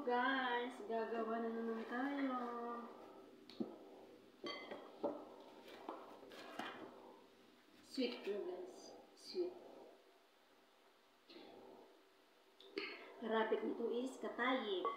guys, gagawa na naman tayo. Sweet to guys, sweet. Rapid nito is katayip.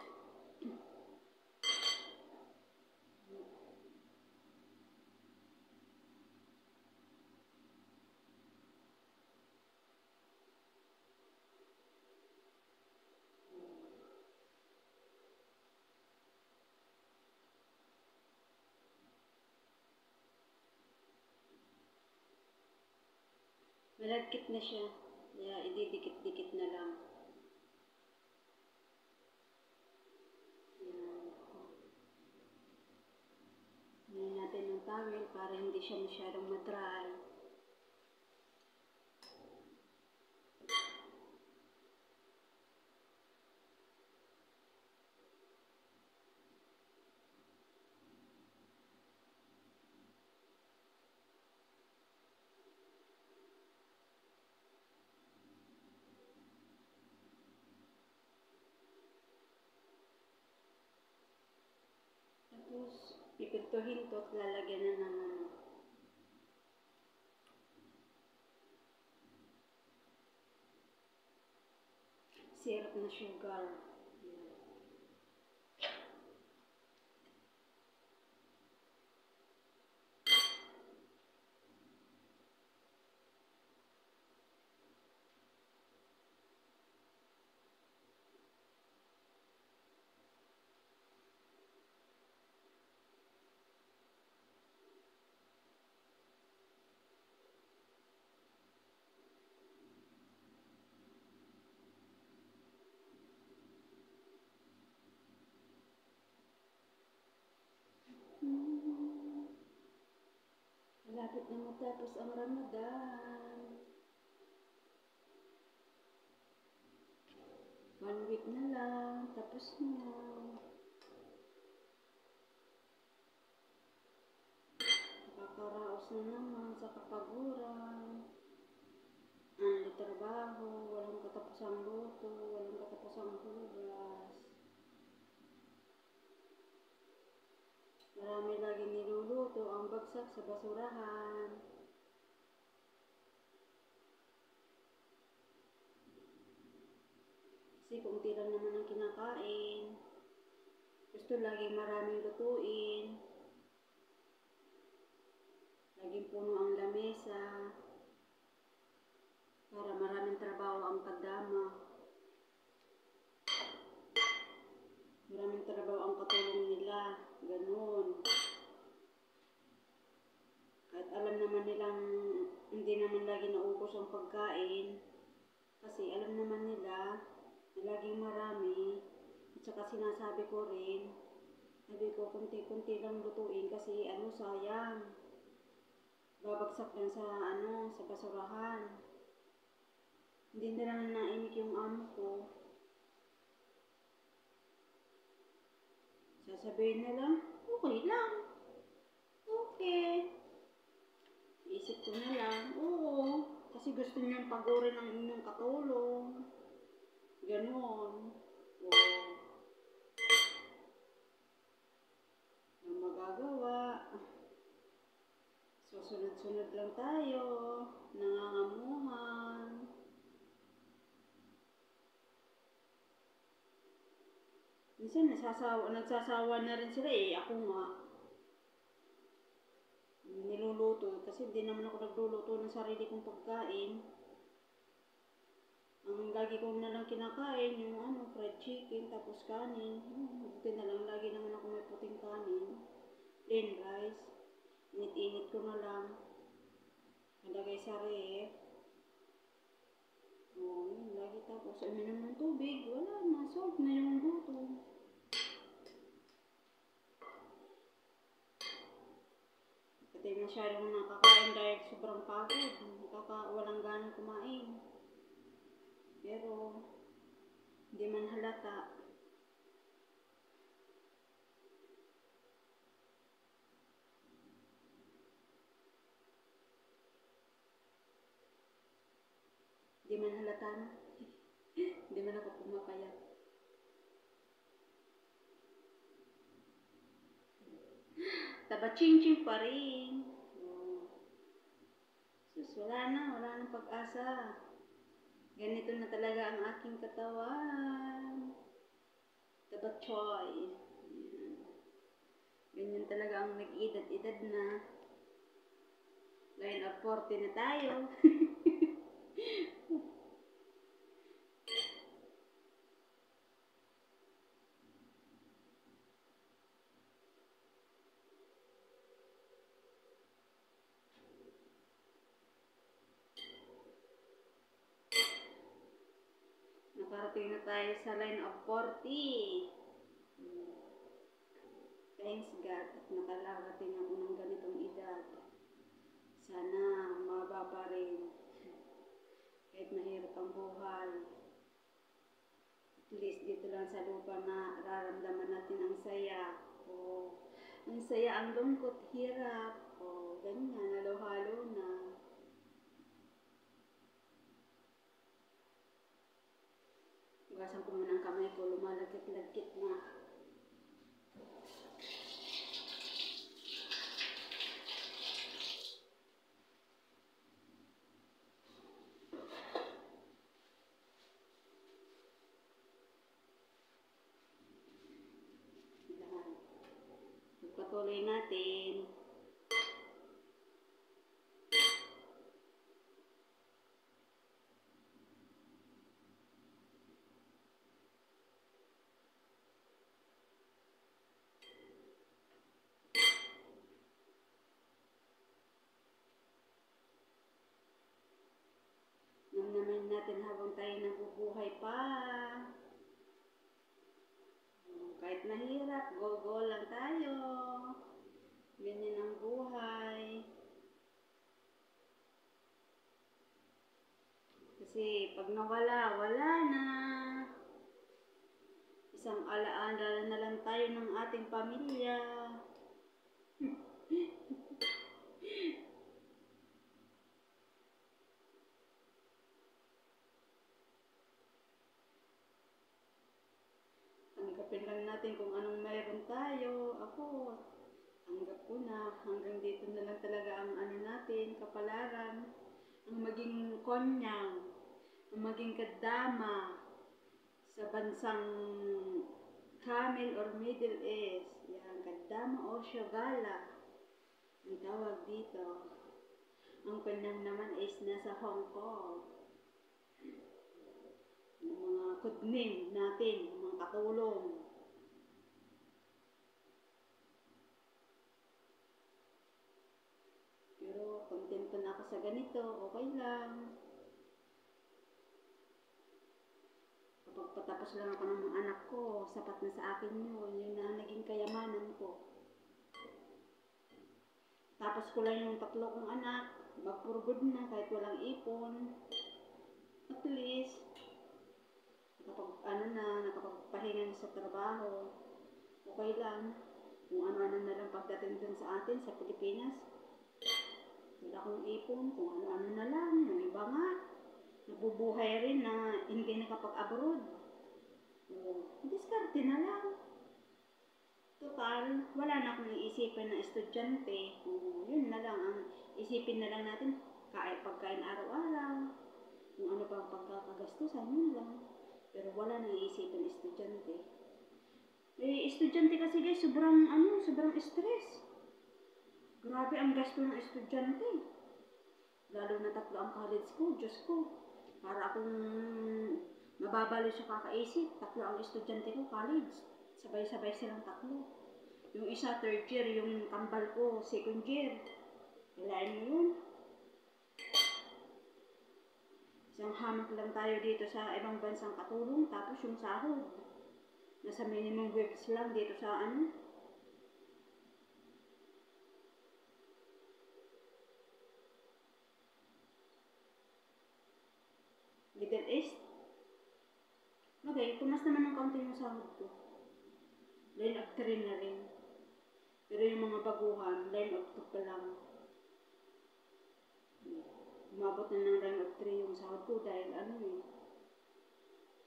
Malagkit na siya. Kaya ididikit-dikit na lang. Yan. Ngayon natin ng towel para hindi siya masyadong madry. Tapos, pipintuhin to at lalagyan na ng syrup na sugar. Malapit na matapos ang Ramadan. 1 week na lang, tapos na. Nakakaraos na naman sa kapaguran. Ang trabaho, walang katapusang luto, walang katapusang hugas. Marami laging niluluto ang bagsak sa basurahan. Kasi kunti lang naman ang kinakain. Gusto laging maraming lutuin. Laging puno ang lamesa. Para maraming trabaho ang kadama. Maraming trabaho ang katulong nila. Ganun. Kahit alam naman nilang hindi naman lagi naubos ang pagkain. Kasi alam naman nila na laging marami. At saka sinasabi ko rin, sabi ko kunti-kunti lang lutuin kasi sayang. Babagsak lang sa sa basurahan. Hindi na lang naimik yung amo ko. Sasabihin na lang, okay lang. Okay. Isip ko na lang, oo. Kasi gusto niyang pagurin ang inyong katulong. Ganon. Oo. Ang magagawa. Susunod-sunod lang tayo. Nangangamuhan. Minsan nagsasawa na rin sila ako nga. Niluluto kasi hindi naman ako nagluluto ng sarili kong pagkain. Ang lagi ko na lang kinakain yung fried chicken tapos kanin. Buti na lang lagi naman ako may puting kanin. Plain rice. Init-init ko na lang. Nalagay sa ref. Yun lagi tapos uminom ng tubig. Wala na, solve na yung luto. Pati masyadong nakakain dahil sobrang pagod. Walang ganang kumain. Pero, hindi man halata. Hindi man halata na. Hindi man ako pumapayat. Taba-ching-ching pa rin. Oh. Sus, wala nang pag-asa. Ganito na talaga ang aking katawan. Taba-choy. Ayan. Ganyan talaga ang nag-edad-edad na. Line of 40 na tayo. Nakarating na tayo sa line of 40. Thanks God at nakarating ako ng ganitong edad. Sana mababa rin. Kahit mahirap ang buhay. At least dito lang sa lupa na nararamdaman natin ang saya. O, ang saya, ang lungkot, hirap. O, ganyan, halo-halo na. Hugasan ko muna ang kamay ko, lumalagkit-lagkit na. Patuloy natin. Namnamin natin habang tayo nabubuhay pa. Kahit mahirap, go-go lang tayo. Ganyan ang buhay. Kasi pag nawala, wala na. Isang alaala na lang tayo ng ating pamilya. Tanggapin lang natin kung anong mayroon tayo. Ako, tanggap ko na. Hanggang dito na lang talaga ang ano natin, kapalaran. Ang maging konyang, ang maging kadama sa bansang Camel or Middle East. Yan, kadama o syagala. Ang tawag dito. Ang kanyang naman is nasa Hong Kong. Yung mga code name natin, mga katulong. Pero kontento na ako sa ganito, okay lang. Kapag patapos lang ako ng mga anak ko, sapat na sa akin yun. Yun na naging kayamanan ko. Tapos ko lang yung 3 kong anak, magpurgod na kahit walang ipon. At least, nakapagpahinga sa trabaho, okay lang. Kung ano-ano na lang pagdating dun sa atin, sa Pilipinas. Wala akong ipon, kung ano-ano na lang. Yung iba nga, nabubuhay rin na hindi nakapag-abroad. Diskarte na lang. Total, wala na akong iisipin na estudyante. Yun na lang, ang isipin na lang natin, pagkain araw-araw. Kung ano pa ang pagkakagastusan, yun lang. Pero wala nang iisipin estudyante. Estudyante kasi guys, sobrang stress. Grabe ang gasto ng estudyante. Lalo na 3 ang college ko, Diyos ko. Para akong mababalo sa kakaisip, 3 ang estudyante ko, college. Sabay-sabay silang 3. Yung isa 3rd year, yung kambal ko 2nd year. Kailangan mo yun. Isang hamak lang tayo dito sa ibang bansang katulong, tapos yung sahod. Nasa minimum wage lang dito sa Middle East. Okay, tumas naman ng kaunti yung sahod ko. Line of 3 na rin. Pero yung mga baguhan, line of 2 pa lang. Umabot na ng line of 3 yung sahod ko dahil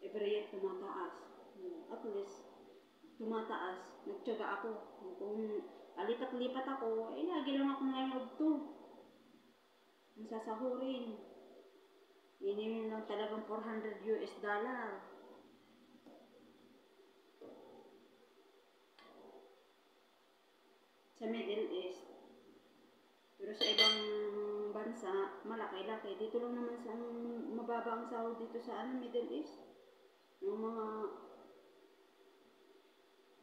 every year tumataas. At least, tumataas. Nagtyaga ako. Kung palipat-lipat ako, lagi lang ako nanonood to. Ang sasahurin. Minimum lang talagang $400. Sa Middle East. Pero sa ibang bansa, malaki-laki. Dito lang naman sa mababa ang sahod dito sa Middle East. Yung mga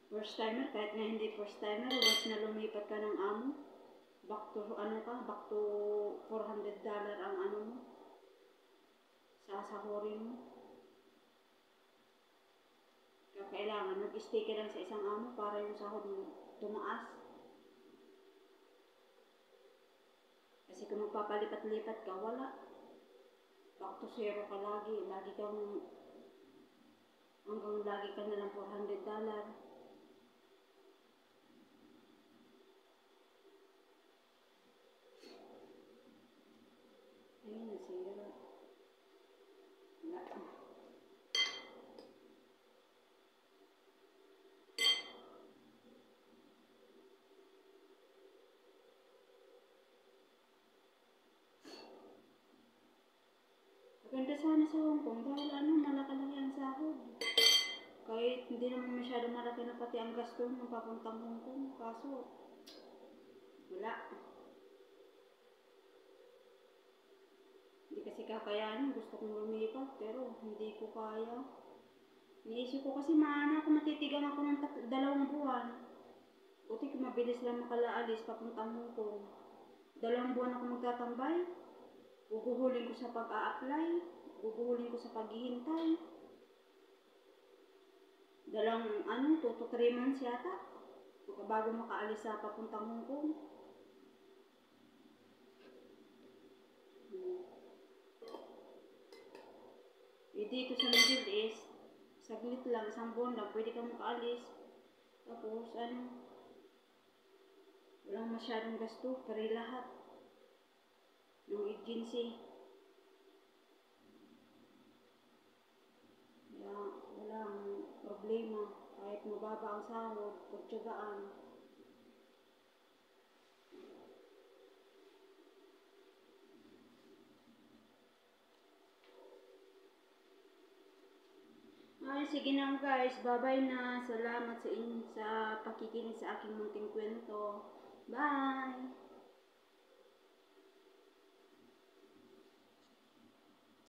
first timer, kahit na hindi first timer, once na lumipat ka ng amo, back to $400 ang mo, sasahurin mo. Kaya kailangan mag-stay ka lang sa isang amo para yung sahod mo tumaas. Kasi kung magpapalipat-lipat ka, wala. Back to zero ka lagi. Hanggang lagi ka na lang $400. Ayun, nasira. Wala. Maganda sana sa Hong Kong dahil malaki-laki ang sahod. Kahit hindi naman masyado malaki na pati ang gasto ng papuntang Hong Kong. Kaso, wala. Hindi kasi kakayanin. Gusto kong lumipat pero hindi ko kaya. Iniisip ko kasi ako matitigang ako ng 2 buwan. Buti kung mabilis lang makalaalis papuntang Hong Kong. 2 buwan ako magtatambay. Guguhulin ko sa pag-a-apply. Guguhulin ko sa paghihintay. 2 to 3 months yata. Bago makaalis sa papuntang Hong Kong. Dito sa Middle East, saglit lang, 1 buwan lang, pwede kang makaalis. Tapos, walang masyadong gasto, pare lahat ng agency. Kaya, walang problema. Kahit mababa ang sahod, pagtyagaan. Sige na guys, bye-bye na. Salamat sa pakikinig sa aking munting kwento. Bye!